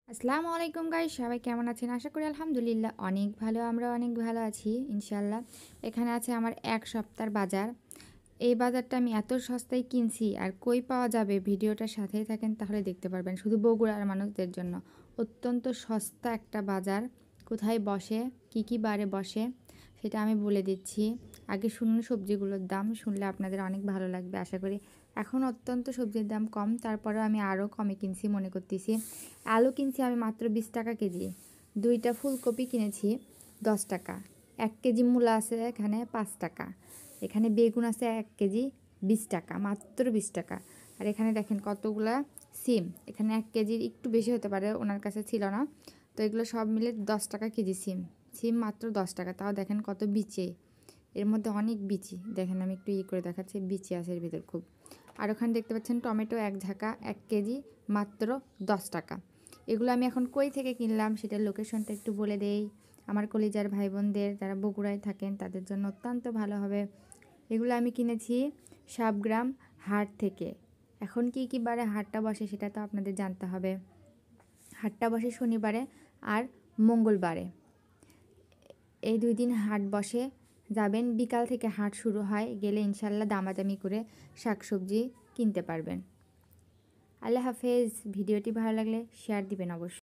আসসালামু আলাইকুম গাইস, সবাই কেমন আছেন? আশা করি আলহামদুলিল্লাহ অনেক ভালো। আমরা অনেক ভালো আছি ইনশাল্লাহ। এখানে আছে আমার এক সপ্তাহের বাজার। এই বাজারটা আমি এত সস্তায় কিনছি, আর কই পাওয়া যাবে ভিডিওটার সাথেই থাকেন তাহলে দেখতে পারবেন। শুধু বগুড়ার মানুষদের জন্য অত্যন্ত সস্তা একটা বাজার। কোথায় বসে, কি বারে বসে সেটা আমি বলে দিচ্ছি। আগে শুনুন সবজিগুলোর দাম, শুনলে আপনাদের অনেক ভালো লাগবে আশা করি। এখন অত্যন্ত সবজির দাম কম, তারপরেও আমি আরও কমে কিনছি মনে করতেছি। আলু কিনছি আমি মাত্র 20 টাকা কেজি। 2টা ফুলকপি কিনেছি 10 টাকা। 1 কেজি মূলা আছে এখানে 5 টাকা। এখানে বেগুন আছে 1 কেজি 20 টাকা, মাত্র 20 টাকা। আর এখানে দেখেন কতগুলা সিম, এখানে 1 কেজির একটু বেশি হতে পারে, ওনার কাছে ছিল না। তো এগুলো সব মিলে 10 টাকা কেজি সিম। সিম মাত্র 10 টাকা, তাও দেখেন কত বিচে। এর মধ্যে অনেক বিচি, দেখেন আমি একটু করে দেখাচ্ছি, বিচি আছে এর ভিতর খুব। আর ওখানে দেখতে পাচ্ছেন টমেটো 1 ঝাঁকা 1 কেজি মাত্র 10 টাকা। এগুলো আমি এখন কই থেকে কিনলাম সেটার লোকেশনটা একটু বলে দেই। আমার কলিজার ভাই বোনদের যারা বগুড়ায় থাকেন তাদের জন্য অত্যন্ত ভালো হবে। এগুলো আমি কিনেছি সাবগ্রাম হাট থেকে। এখন কি বারে হাটটা বসে সেটা তো আপনাদের জানতে হবে। হাটটা বসে শনিবারে আর মঙ্গলবারে, এই 2 দিন হাট বসে। যাবেন, বিকাল থেকে হাট শুরু হয়, গেলে ইনশাল্লাহ দামাদামি করে শাকসবজি কিনতে পারবেন। আল্লাহ হাফেজ। ভিডিওটি ভালো লাগলে শেয়ার দিবেন অবশ্যই।